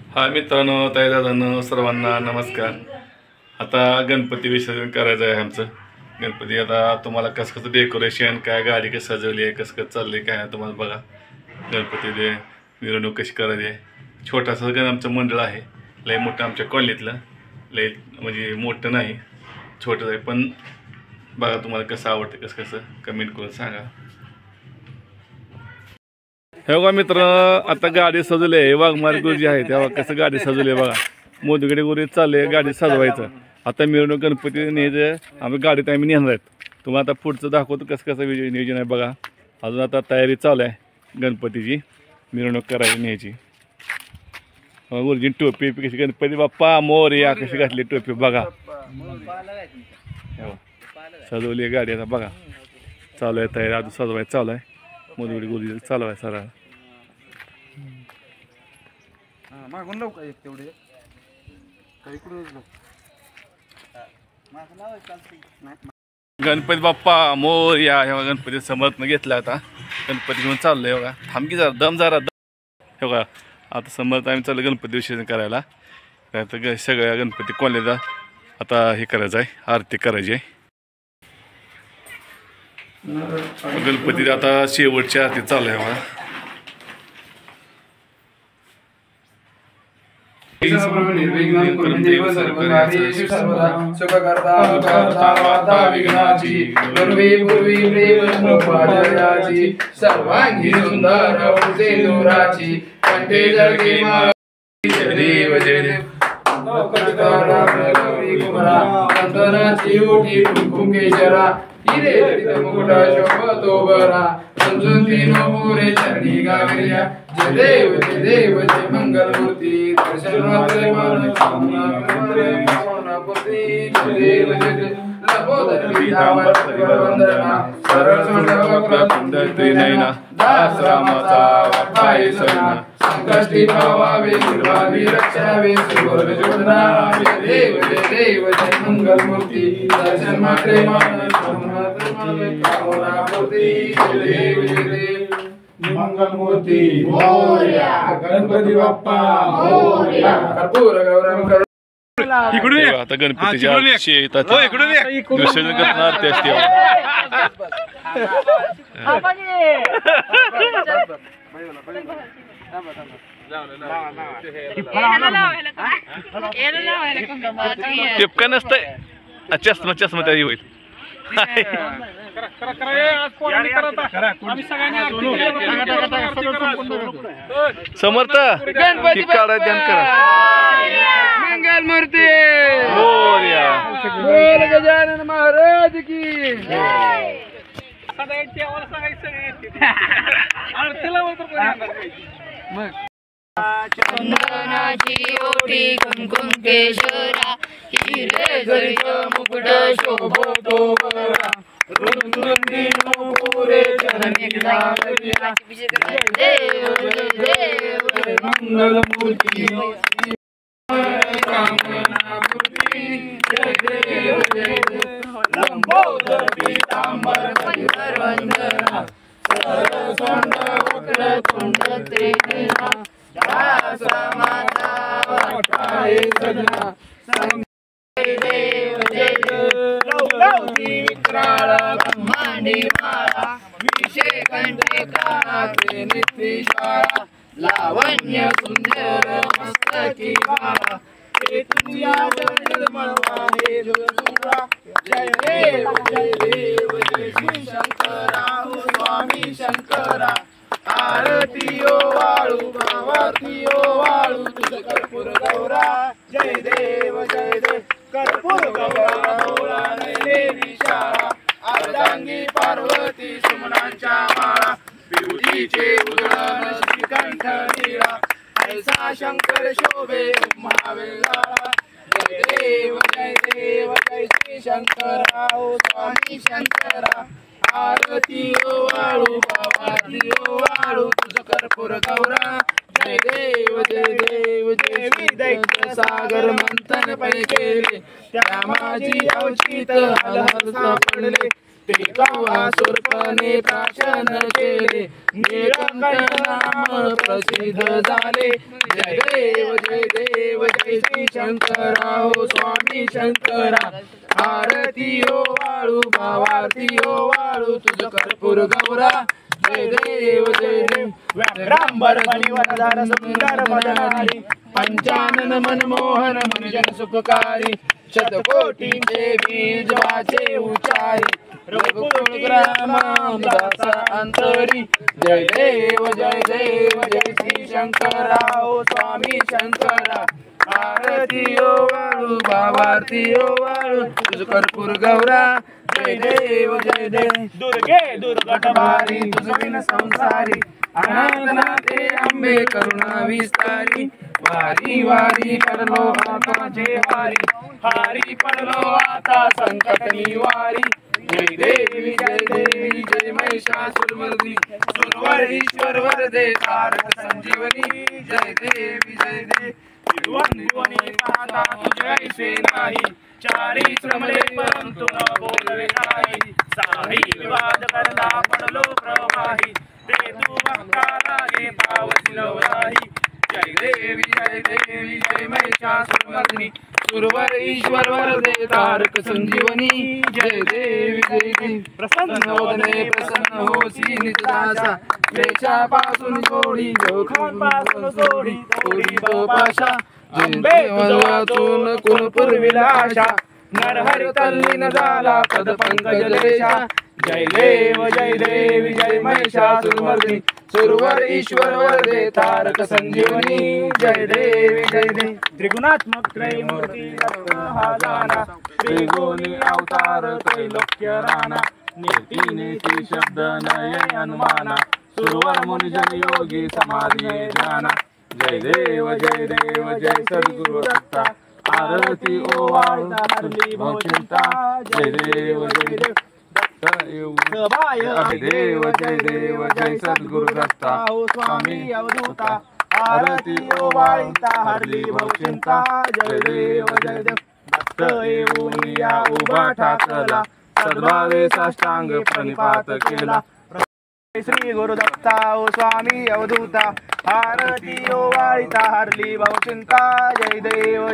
हाय मित्रांनो, ताई दादांनो, सर्वांना नमस्कार। आता गणपती विसर्जन करायचं आहे आमचं। गणपती आता तुम्हाला कसं कसं डेकोरेशन, काय गाडी कशी सजवली आहे, कसं कसं चालली काय आहे तुम्हाला बघा। गणपती दे मिरवणूक कशी करायची आहे। छोटासा आमचं मंडळ आहे, लय मोठं आमच्या कॉलनीतलं, लय म्हणजे मोठं नाही, छोटं आहे, पण बघा तुम्हाला कसं आवडतं, कसं कसं कमेंट करून सांगा। हे बघा मित्र, आता गाडी सजवली आहे, वाघमार गुरुजी आहे तेव्हा कसं गाडी सजवली आहे बघा। मोदगडे गुरुजी चालले गाडी सजवायचं। आता मिरवणूक गणपती न्यायचं, आम्ही गाडीत आम्ही नेणार आहेत। तुम्हाला आता पुढचं दाखवतो कसं कसं नियोजन आहे बघा। अजून आता तयारी चालू आहे गणपतीची मिरवणूक करायची न्यायची। गुरुजी टोपी कशी गणपती बाप्पा मोरया कशी घातली टोपी बघा। सजवली आहे गाडी आता बघा, चालू आहे तयारी, अजून सजवायचं चालू आहे। मोदगडे गुरुजी चालू आहे सर। मागून लावू का एक तेवढे गणपती बाप्पा मोरया। हे बघा गणपती समर्थन घेतला, आता गणपती घेऊन चाललोय बघा। थांबकी जरा दम हे बघा, आता समर्थ आम्ही चाललो गणपती विसर्जन करायला। तर सगळ्या गणपती कॉलेजला आता हे करायचं आहे, आरती करायची आहे। गणपती आता शेवटची आरती चालू आहे बघा। सर्वांगी सुंदर होते दुराची कंठे जळके देव जय देव अंतराची ओटी कुंकुम केशरा हिरे जडित मुकुट शोभतो बरा समजून तीनो पुरे चरणी गाविल्या जय देव जय मंगल मूर्ती दर्शन मात्रे मान पूर्ती जय देव जय देव लबोदर पीतांबर वंदना सरळ सोंड वक्रतुंड त्रिनयना दास रामाचा वाटाय सैना संकष्टी पावावे निर्वावी रक्षावे सुवर्ग जोडना जय देव जय मंगल मूर्ती दर्शन मात्रे मान कामना पूर्ती जय देव मंगल मूर्ती मोरया गणपती बाप्पा मोरया कर्पूर गौरम इकडून आता गणपतीची आरती येतात, विसर्जन करणार आरती असते। टिपका नसतंय, चष्मा चष्मा त्याही होईल। समर्थ गणपती काढा, ध्यान करा। मंगल मूर्ती मोरया बोल गजानन महाराज की चंदनाची ओटी कुंकुम केशरा हिरे जडित मुकुट शोभतो बरा पुरे चरणी गाविल्या देव देव मंगल मूर्ती कामना मूर्ती जय देव जय देव लंबोदर पीतांबर वंदना सरळ सोंड वक्रतुंड त्रिनयना दास रामाचा वाटाय सजना जय देव जय देव लवलवती विक्राळ ब्रह्मांडी माळा विषे कंठे कानाचे नित्य शाळा लावण्य सुंदर मस्तकी बाळा हे तुझ्या निर्मळ आहे जोडा जय देव जय श्री शंकरा हो स्वामी शंकरा आरती ओ वाळू प्रवाती ओ वाळू तुझ कर्पूर गौरा जय देव कर्पूर गौरा गौरा नैलेली शाळा अर्धांगी पार्वती सुमनांच्या माळा विभूतीचे उधळण श्रीकंठ निळा ऐसा शंकर शोभे महावेला जय देव जय श्री शंकरा ओ स्वामी शंकरा आरती ओ वाळू प्रवाती ओ वाळू तुझ कर्पूर गौरा जय देव देवी दैत्य सागर मंथन पै केले त्या माझी अवचित हलहल सापडले टेकावा सुरपणे प्राशन केले निळकंठ नाम प्रसिद्ध झाले जय देव जय श्री शंकरा हो स्वामी शंकरा आरती ओ वाळू भावारती ओ वाळू तुझ कर्पूर गौरा जय देव व्याघ्रांबर परिवरधर सुंदर मदनारी पंचानन मनमोहन मुनिजन सुखकारी शतकोटींचे बीज वाचे उचारी रघुकुल ग्रामाचा अंतरी जय देव जय श्री शंकरा ओ स्वामी शंकरा आरती ओ वाळू भावारती ओ वाळू तुझ कर्पूर गौरा जय देव दुर्गे दुर्गट भारी तुझ बिन संसारी अनाथनाथे अंबे करुणा विस्तारी वारी वारी पडलो आताचे हारी पडलो आता संकट निवारी जय देवी जय महिषासुरमर्दिनी सुरवर ईश्वर वरदे तारक संजीवनी जय देवी भुवनी पाहता तुझे ऐसे नाही चारी श्रमले परंतु न बोलवे नाही साही विवाद करता पडलो प्रवाही ते तू भक्ताला हे पावसी नवराही जय देवी जय महिषासुरमर्दिनी सुरवर ईश्वर वरदे तारक संजीवनी जय देवी प्रसन्न वदने प्रसन्न होसी निजदासा क्लेशापासून सोडी जोखापासून सोडी पाशा अंबे वाचून कुण पुरविला आशा नरहरी तल्लीन झाला पद पंकज देशा जय देव जय महिषासुरमर्दिनी सुरवर ईश्वर वरदे तारक संजीवनी जय देवी त्रिगुणात्मक त्रयमूर्ती हा जाना त्रिगुणी अवतार त्रैलोक्य राणा नीती नीती शब्द नय अनुमाना सुरवर मुनिजन योगी समाधी ध्याना जय देव जय सद्गुरु दत्ता आरती ओ वाळता हरली भवचिंता जय देव जय सद्गुरु दत्ता ओ स्वामी अवधूता आरती ओ वाळता हरली भवचिंता जय देव दत्त येऊन या उभा ठाकला सद्भावे साष्टांग प्रणिपात केला श्री गुरुदत्ता ओ स्वामी अवधूता आरती ओ वाळिता हरली भवचिंता जय देव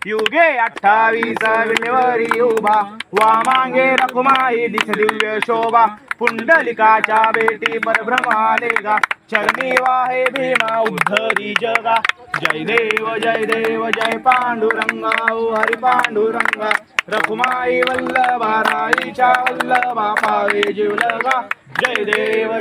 युगे 28 विटेवरी उभा वामांगे रखुमाई दिस दिव्य शोभा पुंडलिकाच्या बेटी परभ्रमाले गा चरणी वाहे भीमा उद्धरी जगा जय देव जय पांडुरंगा ओ हरी पांडुरंगा रखुमाई वल्लभा राईच्या वल्लभा पावे जीवलगा जय देव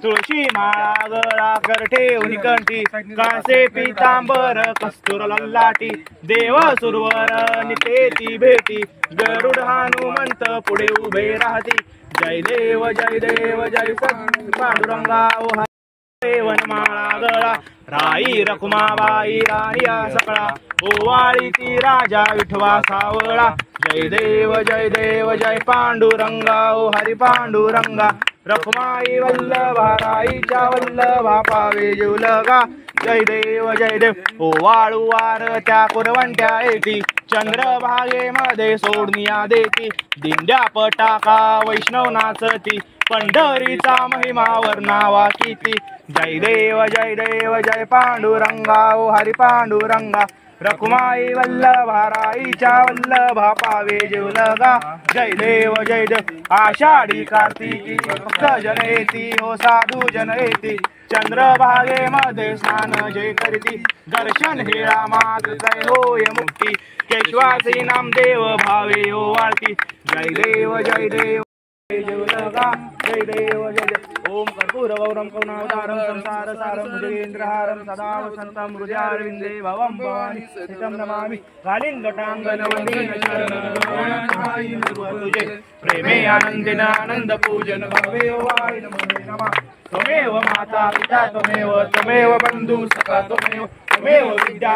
तुळशी माळा गळा कर ठेवून कंठी कासे पितांबर कस्तुर ललाटी देव सुरवर नितेती भेटी गरुड हनुमंत पुढे उभे राहती जय देव जय पांडुरंगा ओ वनमाळा गळा राई रखुमाबाई राया सकळा ओवाळी ती राजा विठवा सावळा जय देव जय पांडुरंगा ओ हरी पांडुरंगा रखुमाई वल्लभा राईच्या वल्लभा पावे जीवलगा जय देव ओ वाळूवार त्या कुरवंट्या येती चंद्रभागेमध्ये सोडनिया देती दिंड्या पटाका वैष्णव नाचती पंढरीचा महिमा वर्णावा किती जय देव जय पांडुरंगा ओ हरी पांडुरंगा रखुमाई वल्लभा राईच्या वल्लभा पावे जीवलगा जय देव आषाढी कार्तिकी भक्त जन येती हो साधू जन येती चंद्रभागेमध्ये स्नान जे करती दर्शन हे रामात जय होय मुक्ती केशवाचे नामदेव भावे ओ वाळती जय देव जीवलगा जय देव ओम कर्पूरगौरम करुणावतारम संसार सारम भुजगेंद्रहारम सदा वसंतम हृदयारविंदे भवं भवानी नित्यं नमामि कालिंगटांगनवदीन चरणं तुझे प्रेमे आनंदेन आनंद पूजन भावे ओ वाळी नमः त्वमेव माता पिता त्वमेव बंधु सखा त्वमेव विद्या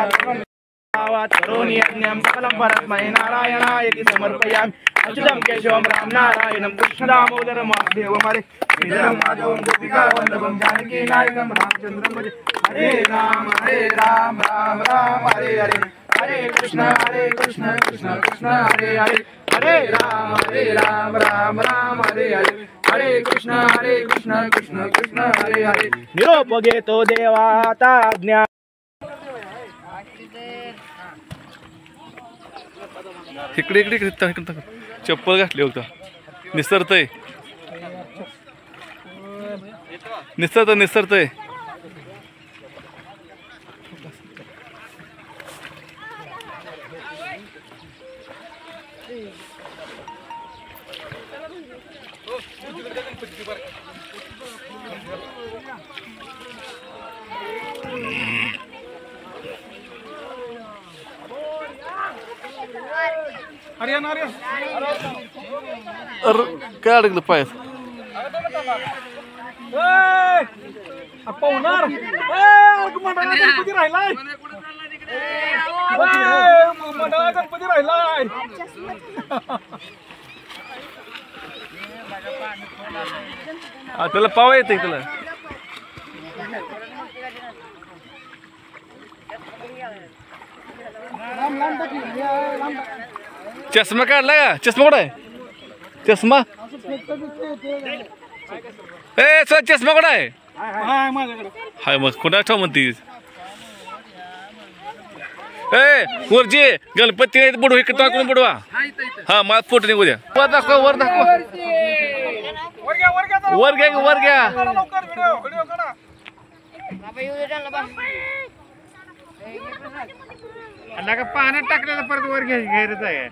करोमि यज्ञं सकलं परस्मै नारायणाय समर्पयामि अच्युतं केशवं राम नारायणं कृष्णदामोदरं वासुदेवं हरे श्रीधरं माधवं गोपिका वल्लभं जानकी नायकं रामचन्द्रं भजे हरे राम राम राम हरे हरे हरे कृष्ण कृष्ण कृष्ण हरे हरे हरे राम राम राम हरे हरे हरे कृष्ण कृष्ण कृष्ण हरे हरे निरोप घेतो देवाता ज्ञान इकडे इकडे इकडे इकडे चप्पल घातली होता निसरतय निसरतय अरे काय अडकलं पायात पाहुणार गणपती राहिलाय गणपती राहिलाय त्याला पावा येते त्याला चष्मा काढला का चष्मा कुठं आहे चष्मा ए सर चष्मा कुठं आहे हाय मग कुणा ठेव म्हणतीस ए वरची गणपती बुडू इकडे कोण बुडवा हा मला फोटो निघू द्या वर दाखव वर दाखव वर घ्या वर घ्या पाण्यात टाकलेला परत वर घ्यायचं आहे